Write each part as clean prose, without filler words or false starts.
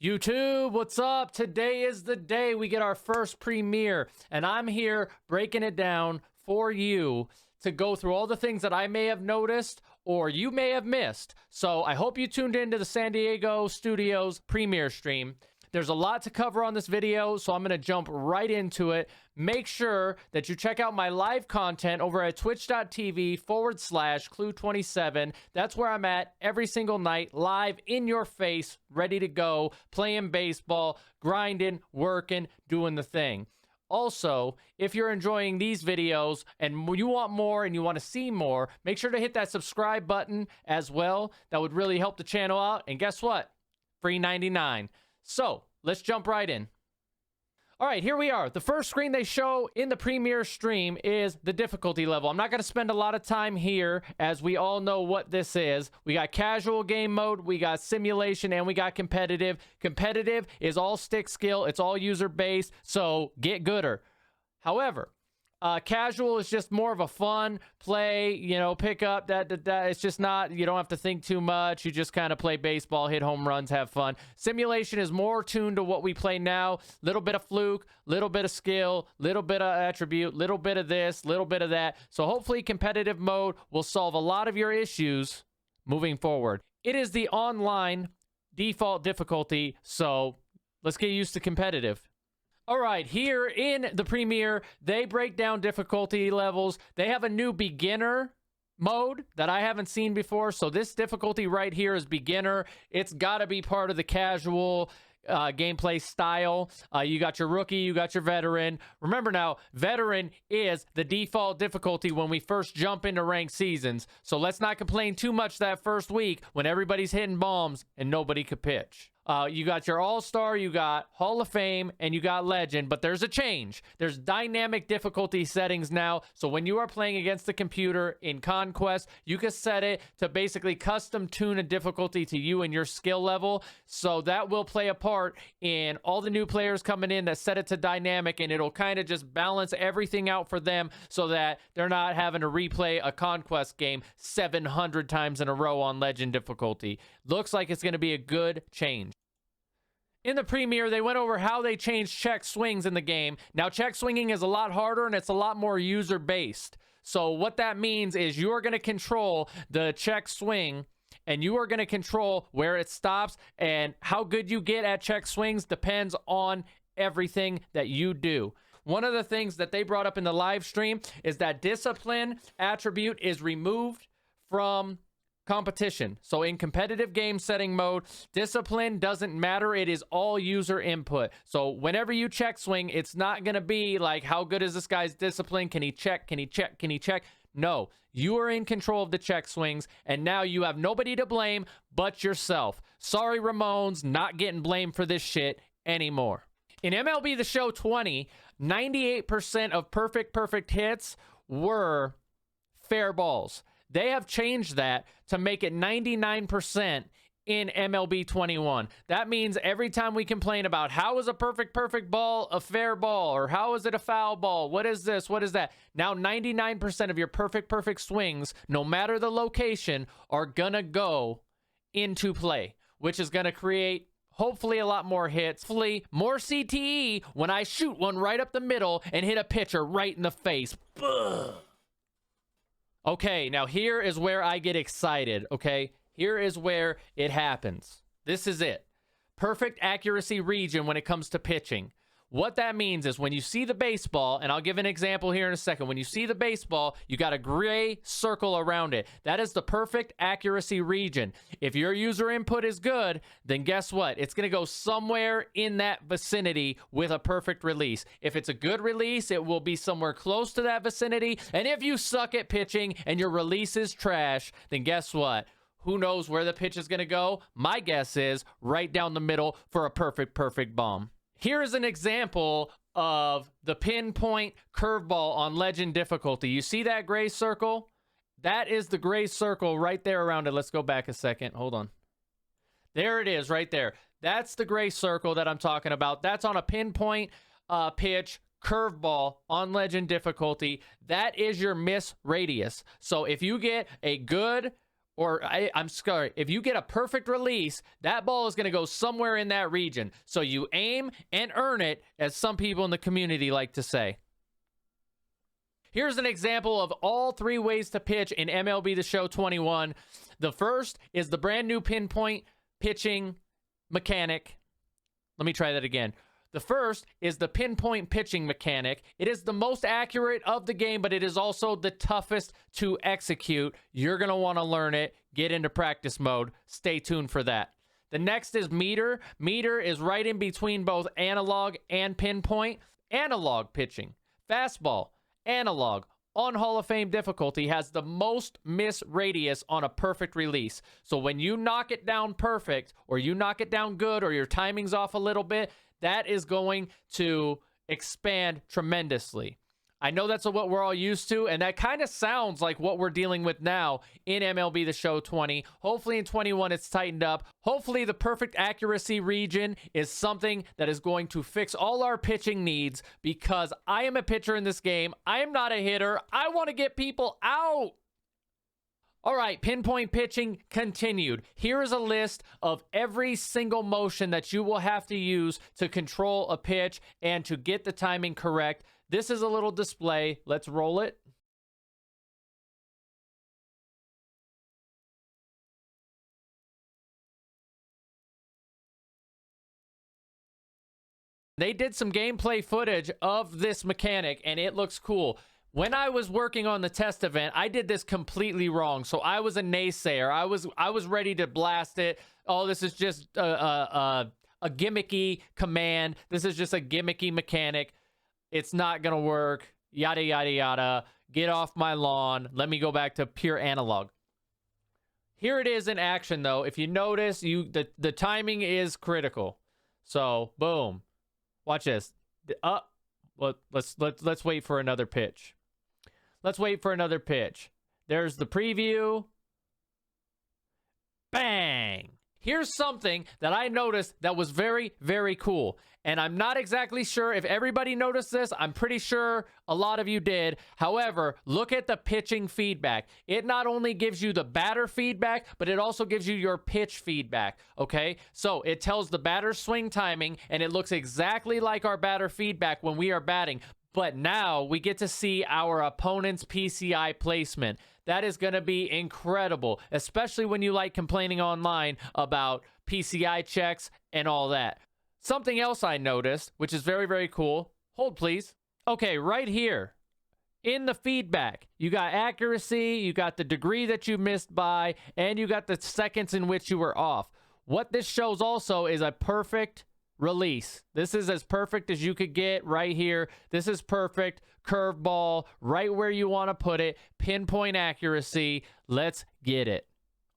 YouTube, what's up? Today is the day we get our first premiere, and I'm here breaking it down for you to go through all the things that I may have noticed or you may have missed. So I hope you tuned into the San Diego Studios premiere stream. There's a lot to cover on this video, so I'm going to jump right into it. Make sure that you check out my live content over at twitch.tv/Klue27. That's where I'm at every single night, live in your face, ready to go, playing baseball, grinding, working, doing the thing. Also, if you're enjoying these videos and you want more and you want to see more, make sure to hit that subscribe button as well. That would really help the channel out. And guess what? Free 99. So let's jump right in. All right, here we are. The first screen they show in the premiere stream is the difficulty level. I'm not going to spend a lot of time here, as we all know what this is. We got casual game mode, we got simulation, and we got competitive. Competitive is all stick skill. It's all user-based, so get gooder. However, casual is just more of a fun play, you know, pick up that. It's just not, you don't have to think too much. You just kind of play baseball, hit home runs, have fun. Simulation is more tuned to what we play now. Little bit of fluke, little bit of skill, little bit of attribute, little bit of this, little bit of that. So hopefully competitive mode will solve a lot of your issues moving forward. It is the online default difficulty, so let's get used to competitive. All right, here in the premiere, they break down difficulty levels. They have a new beginner mode that I haven't seen before. So this difficulty right here is beginner. It's got to be part of the casual gameplay style. You got your rookie, you got your veteran. Remember now, veteran is the default difficulty when we first jump into ranked seasons. So let's not complain too much that first week when everybody's hitting bombs and nobody could pitch. You got your all-star, you got Hall of Fame, and you got legend, but there's a change. There's dynamic difficulty settings now, so when you are playing against the computer in Conquest, you can set it to basically custom tune a difficulty to you and your skill level, so that will play a part in all the new players coming in that set it to dynamic, and it'll kind of just balance everything out for them so that they're not having to replay a Conquest game 700 times in a row on legend difficulty. Looks like it's going to be a good change. In the premiere, they went over how they changed check swings in the game. Now, check swinging is a lot harder and it's a lot more user-based. So what that means is you are going to control the check swing and you are going to control where it stops, and how good you get at check swings depends on everything that you do. One of the things that they brought up in the live stream is that discipline attribute is removed from competition. So in competitive game setting mode, discipline doesn't matter. It is all user input. So whenever you check swing, it's not going to be like, how good is this guy's discipline? Can he check? Can he check? Can he check? No, you are in control of the check swings, and now you have nobody to blame but yourself. Sorry, Ramones, not getting blamed for this shit anymore. In MLB The Show 20, 98% of perfect hits were fair balls. They have changed that to make it 99% in MLB 21. That means every time we complain about how is a perfect ball a fair ball, or how is it a foul ball, what is this, what is that, now 99% of your perfect swings, no matter the location, are gonna go into play, which is gonna create hopefully a lot more hits, hopefully more CTE when I shoot one right up the middle and hit a pitcher right in the face. Ugh. Okay, now here is where I get excited, okay? Here is where it happens. This is it. Perfect accuracy region when it comes to pitching. What that means is when you see the baseball, and I'll give an example here in a second. When you see the baseball, you got a gray circle around it. That is the perfect accuracy region. If your user input is good, then guess what? It's going to go somewhere in that vicinity with a perfect release. If it's a good release, it will be somewhere close to that vicinity. And if you suck at pitching and your release is trash, then guess what? Who knows where the pitch is going to go? My guess is right down the middle for a perfect bomb. Here is an example of the pinpoint curveball on legend difficulty. You see that gray circle? That is the gray circle right there around it. Let's go back a second. Hold on. There it is right there. That's the gray circle that I'm talking about. That's on a pinpoint pitch curveball on legend difficulty. That is your miss radius. So if you get a good I'm sorry, if you get a perfect release, that ball is going to go somewhere in that region. So you aim and earn it, as some people in the community like to say. Here's an example of all 3 ways to pitch in MLB The Show 21. The first is the brand new pinpoint pitching mechanic. Let me try that again. The first is the pinpoint pitching mechanic. It is the most accurate of the game, but it is also the toughest to execute. You're going to want to learn it. Get into practice mode. Stay tuned for that. The next is meter. Meter is right in between both analog and pinpoint. Analog pitching. Fastball. Analog. On Hall of Fame difficulty has the most miss radius on a perfect release. So when you knock it down perfect, or you knock it down good, or your timing's off a little bit, that is going to expand tremendously. I know that's what we're all used to, and that kind of sounds like what we're dealing with now in MLB The Show 20. Hopefully in 21 it's tightened up. Hopefully the perfect accuracy region is something that is going to fix all our pitching needs, because I am a pitcher in this game. I am not a hitter. I want to get people out. All right, pinpoint pitching continued. Here is a list of every single motion that you will have to use to control a pitch and to get the timing correct. This is a little display. Let's roll it. They did some gameplay footage of this mechanic, and it looks cool. When I was working on the test event, I did this completely wrong. So I was a naysayer. I was ready to blast it. Oh, this is just a gimmicky command. This is just a gimmicky mechanic. It's not going to work. Yada, yada, yada. Get off my lawn. Let me go back to pure analog. Here it is in action, though. If you notice, the timing is critical. So, boom. Watch this. Let's wait for another pitch. Let's wait for another pitch. There's the preview. Bang! Here's something that I noticed that was very, very cool. And I'm not exactly sure if everybody noticed this. I'm pretty sure a lot of you did. However, look at the pitching feedback. It not only gives you the batter feedback, but it also gives you your pitch feedback, okay? So it tells the batter's swing timing, and it looks exactly like our batter feedback when we are batting. But now we get to see our opponent's PCI placement. That is going to be incredible, especially when you like complaining online about PCI checks and all that. Something else I noticed, which is very, very cool. Hold, please. Okay, right here in the feedback, you got accuracy, you got the degree that you missed by, and you got the seconds in which you were off. What this shows also is a perfect release. This is as perfect as you could get right here. This is perfect. Curveball, right where you want to put it. Pinpoint accuracy. Let's get it.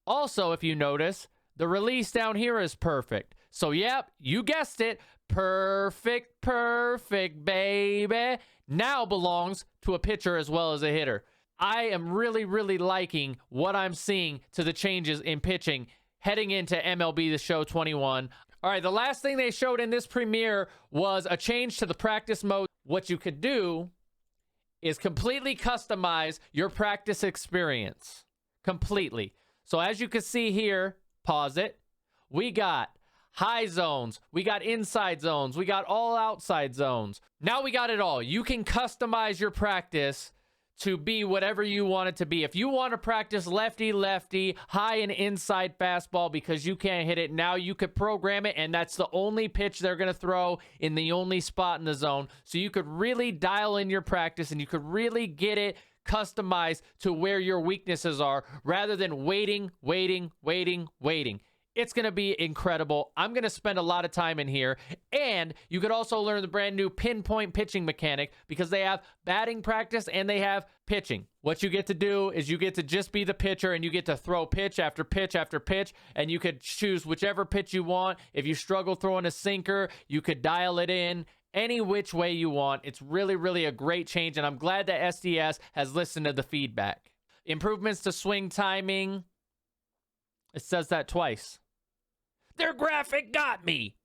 Also, if you notice, the release down here is perfect. So, yep, you guessed it. Perfect, perfect, baby. Now belongs to a pitcher as well as a hitter. I am really, really liking what I'm seeing to the changes in pitching heading into MLB The Show 21. All right, the last thing they showed in this premiere was a change to the practice mode. What you could do is completely customize your practice experience. Completely. So as you can see here, pause it. We got high zones. We got inside zones. We got all outside zones. Now we got it all. You can customize your practice to be whatever you want it to be. If you want to practice lefty, high and inside fastball because you can't hit it, now you could program it, and that's the only pitch they're going to throw in the only spot in the zone. So you could really dial in your practice, and you could really get it customized to where your weaknesses are rather than waiting. It's going to be incredible. I'm going to spend a lot of time in here. And you could also learn the brand new pinpoint pitching mechanic because they have batting practice and they have pitching. What you get to do is you get to just be the pitcher, and you get to throw pitch after pitch after pitch, and you could choose whichever pitch you want. If you struggle throwing a sinker, you could dial it in any which way you want. It's really, really a great change, and I'm glad that SDS has listened to the feedback. Improvements to swing timing. It says that twice. Their graphic got me.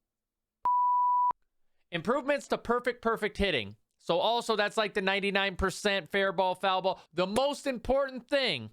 Improvements to perfect hitting. So also that's like the 99% fair ball, foul ball. The most important thing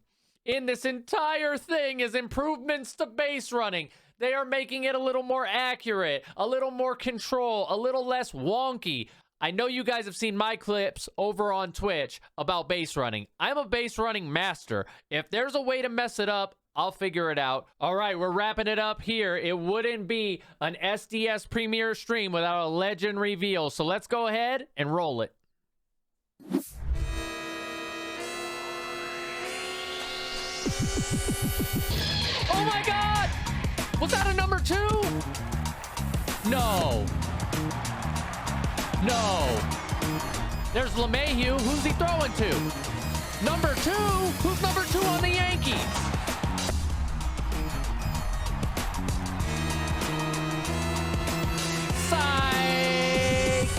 in this entire thing is improvements to base running. They are making it a little more accurate, a little more control, a little less wonky. I know you guys have seen my clips over on Twitch about base running. I'm a base running master. If there's a way to mess it up, I'll figure it out. All right, we're wrapping it up here. It wouldn't be an SDS Premiere stream without a legend reveal. So let's go ahead and roll it. Oh my God! Was that a number 2? No. No. There's LeMahieu. Who's he throwing to? Number 2? Who's number 2 on the Yankees? Psych!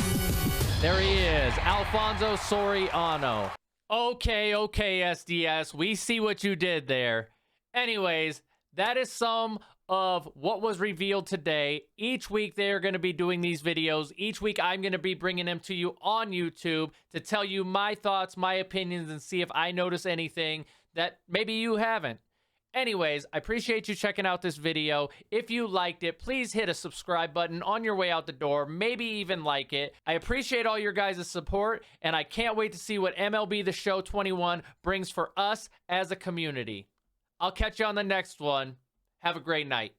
There he is. Alfonso Soriano. Okay, SDS. We see what you did there. Anyways, that is some of what was revealed today. Each week they are going to be doing these videos. Each week I'm going to be bringing them to you on YouTube to tell you my thoughts, my opinions, and see if I notice anything that maybe you haven't. Anyways, I appreciate you checking out this video. If you liked it, please hit a subscribe button on your way out the door. Maybe even like it. I appreciate all your guys' support, and I can't wait to see what MLB The Show 21 brings for us as a community. I'll catch you on the next one. Have a great night.